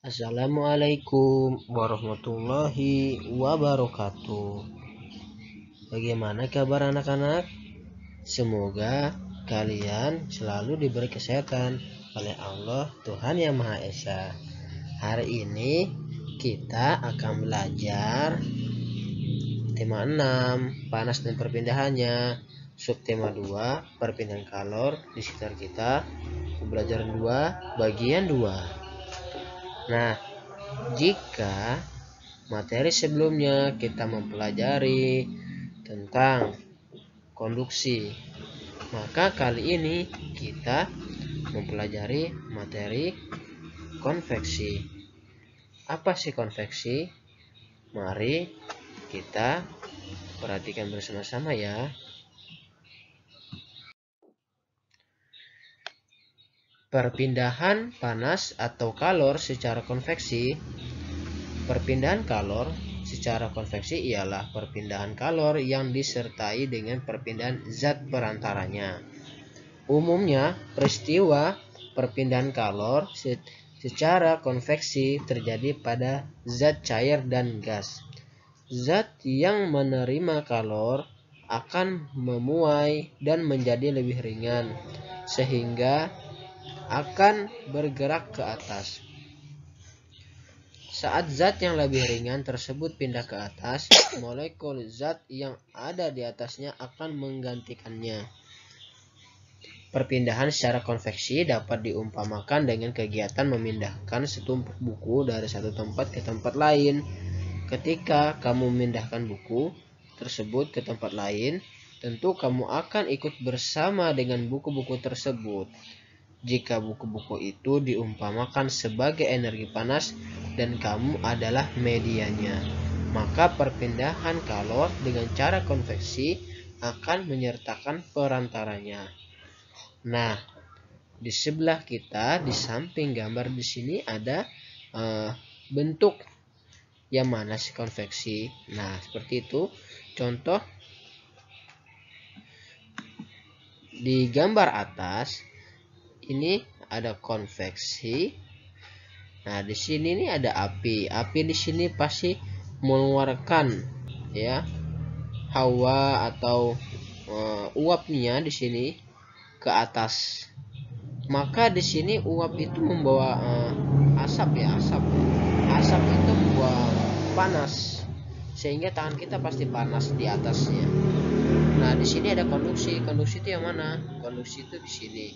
Assalamualaikum warahmatullahi wabarakatuh. Bagaimana kabar anak-anak? Semoga kalian selalu diberi kesehatan oleh Allah Tuhan Yang Maha Esa. Hari ini kita akan belajar tema 6, panas dan perpindahannya. Subtema 2, perpindahan kalor di sekitar kita. Pembelajaran 2, bagian 2. Nah, jika materi sebelumnya kita mempelajari tentang konduksi, maka kali ini kita mempelajari materi konveksi. Apa sih konveksi? Mari kita perhatikan bersama-sama ya. Perpindahan panas atau kalor secara konveksi. Perpindahan kalor secara konveksi ialah perpindahan kalor yang disertai dengan perpindahan zat perantaranya. Umumnya, peristiwa perpindahan kalor secara konveksi terjadi pada zat cair dan gas. Zat yang menerima kalor akan memuai dan menjadi lebih ringan, sehingga akan bergerak ke atas. Saat zat yang lebih ringan tersebut pindah ke atas, molekul zat yang ada di atasnya akan menggantikannya. Perpindahan secara konveksi dapat diumpamakan dengan kegiatan memindahkan setumpuk buku dari satu tempat ke tempat lain. Ketika kamu memindahkan buku tersebut ke tempat lain, tentu kamu akan ikut bersama dengan buku-buku tersebut. Jika buku-buku itu diumpamakan sebagai energi panas dan kamu adalah medianya, maka perpindahan kalor dengan cara konveksi akan menyertakan perantaranya. Nah, di sebelah kita di samping gambar di sini ada bentuk yang mana sih konveksi. Nah, seperti itu. Contoh di gambar atas ini ada konveksi. Nah, di sini nih ada api. Api di sini pasti mengeluarkan ya hawa atau uapnya di sini ke atas. Maka di sini uap itu membawa asap ya, asap. Asap itu membawa panas, sehingga tangan kita pasti panas di atasnya. Nah, di sini ada konduksi. Konduksi itu yang mana? Konduksi itu di sini.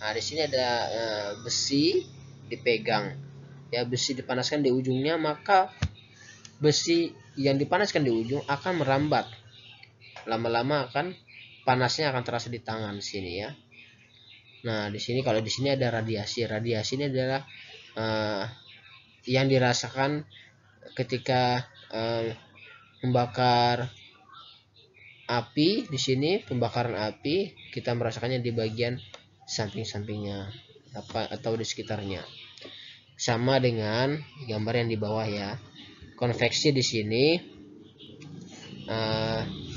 Nah, di sini ada besi dipegang. Ya, besi dipanaskan di ujungnya, maka besi yang dipanaskan di ujung akan merambat. Lama-lama akan panasnya akan terasa di tangan sini ya. Nah, di sini kalau di sini ada radiasi. Radiasi ini adalah yang dirasakan ketika membakar api. Di sini pembakaran api kita merasakannya di bagian samping-sampingnya atau di sekitarnya. Sama dengan gambar yang di bawah ya. Konveksi di sini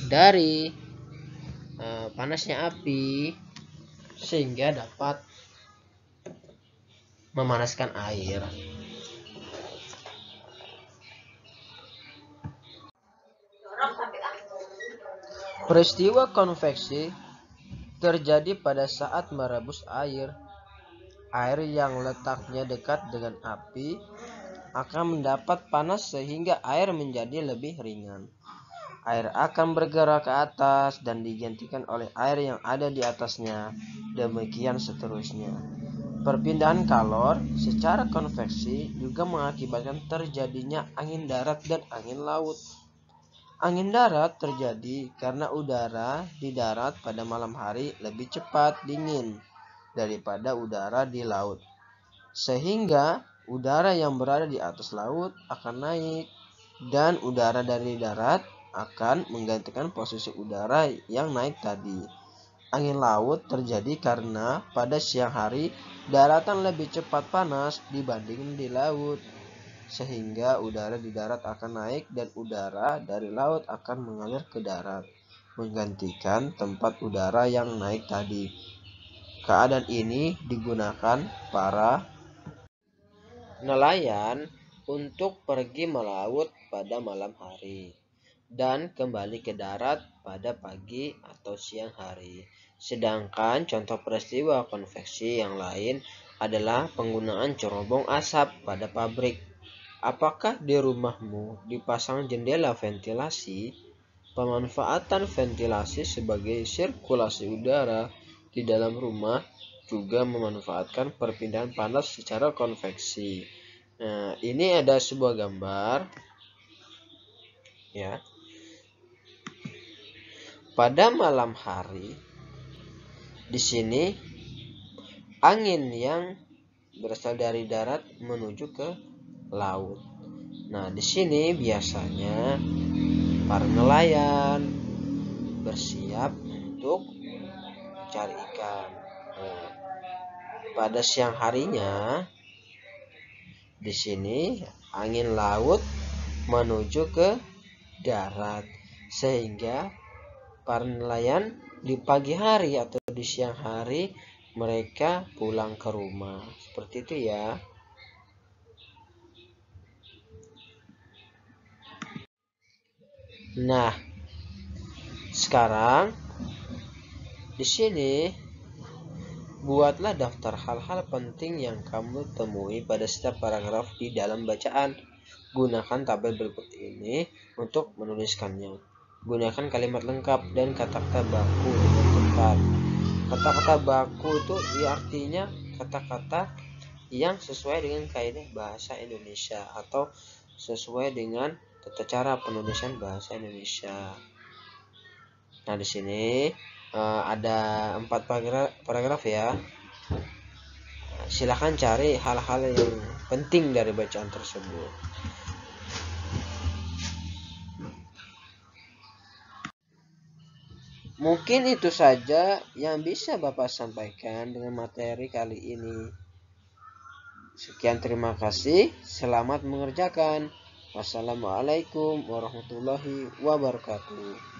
dari panasnya api sehingga dapat memanaskan air. Peristiwa konveksi terjadi pada saat merebus air. Air yang letaknya dekat dengan api akan mendapat panas sehingga air menjadi lebih ringan. Air akan bergerak ke atas dan digantikan oleh air yang ada di atasnya. Demikian seterusnya. Perpindahan kalor secara konveksi juga mengakibatkan terjadinya angin darat dan angin laut. Angin darat terjadi karena udara di darat pada malam hari lebih cepat dingin daripada udara di laut. Sehingga udara yang berada di atas laut akan naik dan udara dari darat akan menggantikan posisi udara yang naik tadi. Angin laut terjadi karena pada siang hari daratan lebih cepat panas dibanding di laut. Sehingga udara di darat akan naik dan udara dari laut akan mengalir ke darat, menggantikan tempat udara yang naik tadi. Keadaan ini digunakan para nelayan untuk pergi melaut pada malam hari dan kembali ke darat pada pagi atau siang hari. Sedangkan contoh peristiwa konveksi yang lain adalah penggunaan cerobong asap pada pabrik. Apakah di rumahmu dipasang jendela ventilasi? Pemanfaatan ventilasi sebagai sirkulasi udara di dalam rumah juga memanfaatkan perpindahan panas secara konveksi. Nah, ini ada sebuah gambar ya. Pada malam hari di sini angin yang berasal dari darat menuju ke laut. Nah, di sini biasanya para nelayan bersiap untuk mencari ikan. Nah, pada siang harinya di sini angin laut menuju ke darat, sehingga para nelayan di pagi hari atau di siang hari mereka pulang ke rumah. Seperti itu ya. Nah, sekarang di sini buatlah daftar hal-hal penting yang kamu temui pada setiap paragraf di dalam bacaan. Gunakan tabel berikut ini untuk menuliskannya. Gunakan kalimat lengkap dan kata-kata baku dengan tepat. Kata-kata baku itu artinya kata-kata yang sesuai dengan kaidah bahasa Indonesia atau sesuai dengan tata cara penulisan bahasa Indonesia. Nah, di sini ada 4 paragraf ya. Silahkan cari hal-hal yang penting dari bacaan tersebut. Mungkin itu saja yang bisa Bapak sampaikan dengan materi kali ini. Sekian, terima kasih. Selamat mengerjakan. Wassalamualaikum warahmatullahi wabarakatuh.